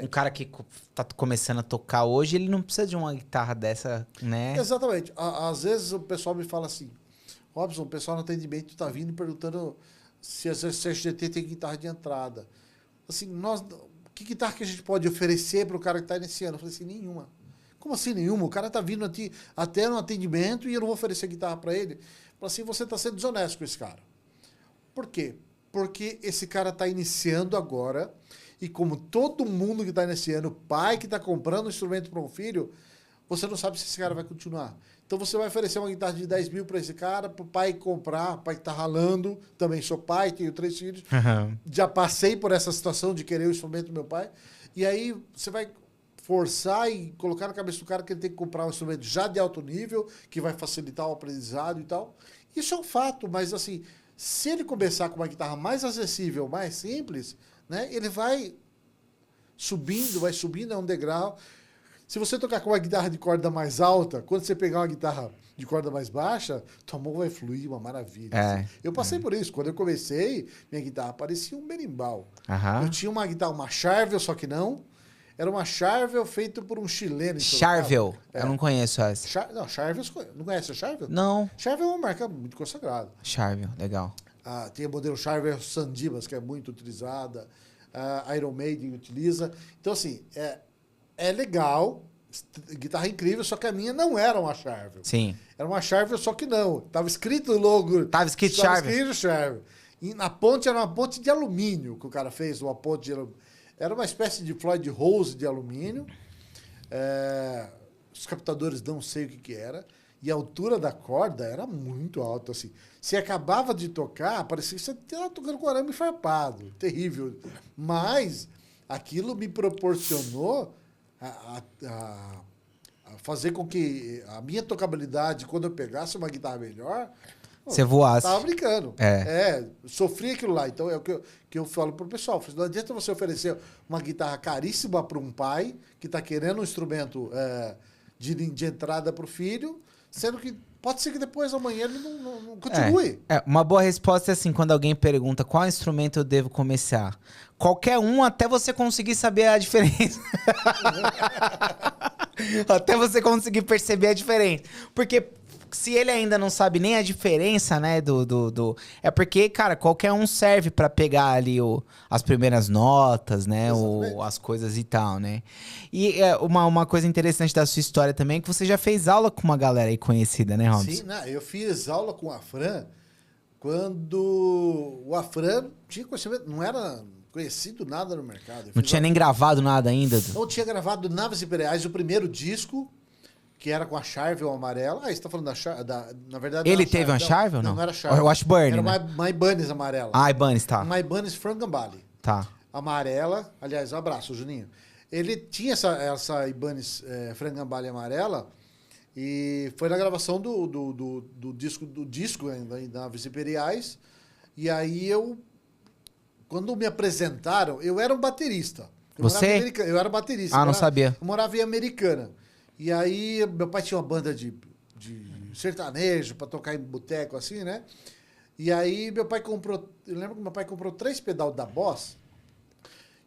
um cara que tá começando a tocar hoje, ele não precisa de uma guitarra dessa, né? Exatamente. Às vezes o pessoal me fala assim, Robson, o pessoal no atendimento tá vindo perguntando se a CSGT tem guitarra de entrada. Assim, que guitarra que a gente pode oferecer para o cara que está iniciando? Eu falei assim, nenhuma. Como assim nenhuma? O cara está vindo até no atendimento e eu não vou oferecer guitarra para ele. Eu falei assim, você está sendo desonesto com esse cara. Por quê? Porque esse cara está iniciando agora e como todo mundo que está iniciando, o pai que está comprando um instrumento para um filho, você não sabe se esse cara vai continuar. Então você vai oferecer uma guitarra de 10 mil para esse cara, para o pai comprar, o pai que está ralando, também sou pai, tenho 3 filhos, já passei por essa situação de querer o instrumento do meu pai, e aí você vai forçar e colocar na cabeça do cara que ele tem que comprar um instrumento já de alto nível, que vai facilitar o aprendizado e tal. Isso é um fato, mas assim, se ele começar com uma guitarra mais acessível, mais simples, né, ele vai subindo, é um degrau. Se você tocar com uma guitarra de corda mais alta, quando você pegar uma guitarra de corda mais baixa, tua mão vai fluir, uma maravilha. Assim. Eu passei por isso. Quando eu comecei, minha guitarra parecia um berimbau. Eu tinha uma guitarra, uma Charvel, só que não. Era uma Charvel feita por um chileno. Charvel? Eu não conheço essa. Não, Charvel, não conhece a Charvel? Não. Charvel é uma marca muito consagrada. Charvel, legal. Tem o modelo Charvel Sandibas, que é muito utilizada. A Iron Maiden utiliza. Então, assim, é legal, guitarra incrível, só que a minha não era uma Charvel. Sim. Era uma Charvel, só que não. Tava escrito o logo. Tava escrito Charvel. Escrito Charvel. E na ponte era uma ponte de alumínio que o cara fez, uma ponte de alumínio. Era uma espécie de Floyd Rose de alumínio. Os captadores não sei o que era. E a altura da corda era muito alta, assim. Você acabava de tocar, parecia que você estava tocando com arame farpado. Terrível. Mas aquilo me proporcionou a fazer com que a minha tocabilidade, quando eu pegasse uma guitarra melhor... Você voasse. Tava brincando. Sofri aquilo lá. Então é o que eu falo pro pessoal. Não adianta você oferecer uma guitarra caríssima para um pai que está querendo um instrumento de entrada para o filho, sendo que pode ser que depois, amanhã, ele não continue. Uma boa resposta é assim, quando alguém pergunta qual instrumento eu devo começar. Qualquer um, até você conseguir saber a diferença. Até você conseguir perceber a diferença. Porque se ele ainda não sabe nem a diferença, né, é porque, cara, qualquer um serve pra pegar ali as primeiras notas, né, as coisas e tal, né. E uma coisa interessante da sua história também é que você já fez aula com uma galera aí conhecida, né, Robson? Sim, eu fiz aula com o Afran quando o Afran tinha conhecimento, não era conhecido nada no mercado. Não tinha nem gravado nada ainda? Não tinha gravado Naves Imperiais, o primeiro disco, que era com a Charvel amarela. Você tá falando na verdade... Ele teve uma Charvel, não? Não era Charvel. Eu acho Burn, era né? uma Ibanez amarela. Ibanez, tá. Uma Ibanez Frangambali. Tá. Amarela. Aliás, um abraço, Juninho. Ele tinha essa Ibanez Frangambali amarela e foi na gravação do disco ainda, Naves Imperiais. E aí quando me apresentaram, eu era um baterista. Eu era baterista. Não sabia. Eu morava em Americana. E aí, meu pai tinha uma banda de sertanejo para tocar em boteco, assim, né? E aí, meu pai comprou... Eu lembro que meu pai comprou 3 pedal da Boss.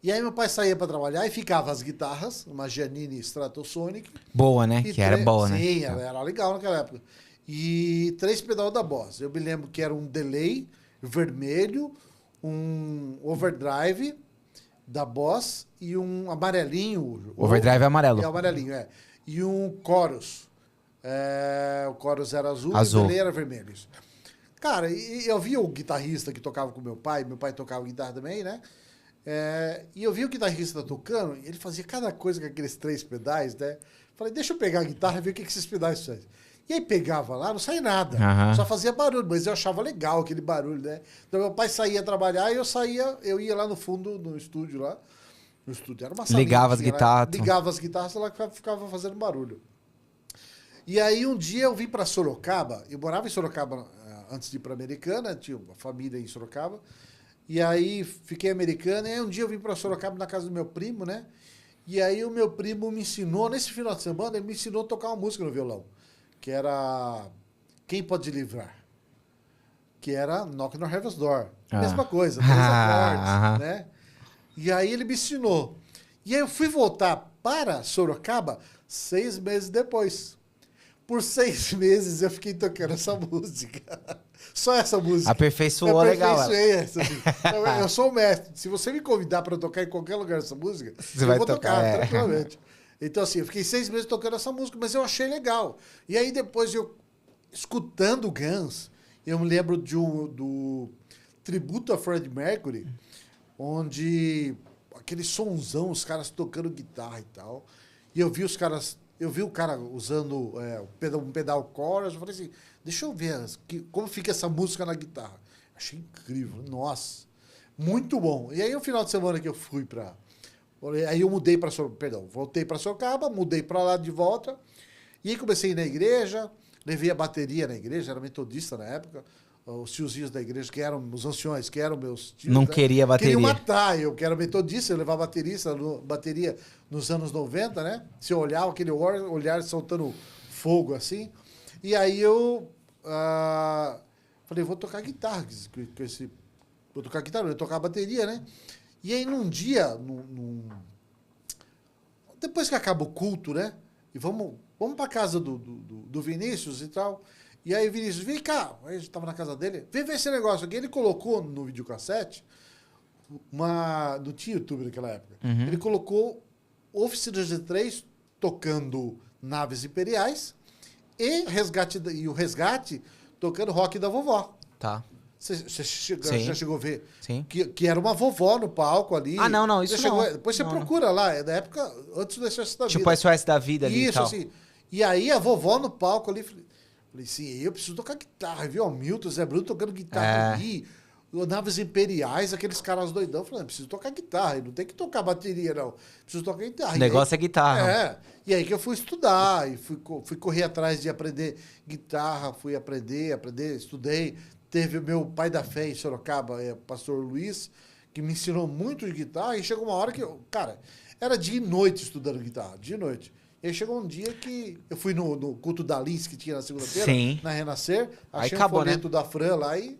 E aí, meu pai saía para trabalhar e ficava as guitarras, uma Giannini Stratosonic. Boa, né? Que era boa, né? Sim, era legal naquela época. E 3 pedal da Boss. Eu me lembro que era um delay vermelho, um overdrive da Boss e um amarelinho. Overdrive é amarelo. É amarelinho, e um chorus. O chorus era azul. E o delay era vermelho. Cara, eu via o guitarrista que tocava com meu pai tocava guitarra também, né? E eu vi o guitarrista tocando, e ele fazia cada coisa com aqueles 3 pedais, né? Falei, deixa eu pegar a guitarra e ver o que esses pedais fazem. E aí pegava lá, não saía nada. Só fazia barulho, mas eu achava legal aquele barulho, né? Então meu pai saía trabalhar e eu ia lá no fundo, no estúdio lá. No estúdio era uma salinha. Ligava as guitarras. Ligava as guitarras, ela ficava fazendo barulho. E aí um dia eu vim para Sorocaba, eu morava em Sorocaba antes de ir para Americana, tinha uma família em Sorocaba. E aí fiquei Americana, e aí um dia eu vim para Sorocaba na casa do meu primo, né? E aí o meu primo me ensinou, nesse final de semana, ele me ensinou a tocar uma música no violão, que era Quem Pode Livrar? Que era Knock on Heaven's Door. Mesma coisa, 3 acordes, né? E aí ele me ensinou. E aí eu fui voltar para Sorocaba 6 meses depois. Por 6 meses eu fiquei tocando essa música. Só essa música. Aperfeiçoou legal. Aperfeiçoei essa. Eu sou o mestre. Se você me convidar para tocar em qualquer lugar essa música, Você eu vai vou tocar, tranquilamente. Então, assim, eu fiquei 6 meses tocando essa música, mas eu achei legal. E aí, depois, eu escutando o Guns, eu me lembro do tributo a Freddie Mercury, onde aquele sonzão, os caras tocando guitarra e tal. E eu vi os caras... Eu vi o cara usando um pedal chorus, eu falei assim, deixa eu ver como fica essa música na guitarra. Achei incrível, nossa, muito bom. E aí, o final de semana que eu fui para... Aí eu mudei para voltei para Sorocaba, mudei para lá de volta, e aí comecei a ir na igreja, levei a bateria na igreja, era metodista na época, os tiozinhos da igreja, que eram os anciões, que eram meus tios. Não queria bateria. Queriam matar, eu que era metodista, eu levava bateria nos anos 90, né? Se eu olhava aquele olhar soltando fogo assim. E aí eu falei, vou tocar guitarra com esse... Vou tocar guitarra, eu ia tocar bateria, né? E aí num dia, depois que acaba o culto, né? E vamos pra casa do Vinícius e tal. E aí o Vinícius, vem cá. Aí a gente tava na casa dele. Vem ver esse negócio aqui. Ele colocou no videocassete não tinha YouTube naquela época. Uhum. Ele colocou Oficinas de 3 tocando Naves Imperiais e o Resgate tocando Rock da Vovó. Tá. Você já chegou a ver? Sim. Que era uma vovó no palco ali. Ah, não, isso não. Depois você procura lá, é da época antes do SOS da Vida. Tipo SOS da Vida ali isso, e tal. assim. E aí a vovó no palco ali, falei assim, eu preciso tocar guitarra, viu? O Milton, Zé Bruno tocando guitarra ali, Naves Imperiais, aqueles caras doidão. Eu falei, preciso tocar guitarra, não tem que tocar bateria, não. Preciso tocar guitarra. O negócio é guitarra. E aí que eu fui estudar, e fui correr atrás de aprender guitarra, fui aprender, estudei. Teve o meu pai da fé em Sorocaba, o pastor Luiz, que me ensinou muito de guitarra, e chegou uma hora que cara, era dia e noite estudando guitarra, dia e noite. E aí chegou um dia que eu fui no culto da Liz, que tinha na segunda-feira, na Renascer, achei um folheto da Fran lá e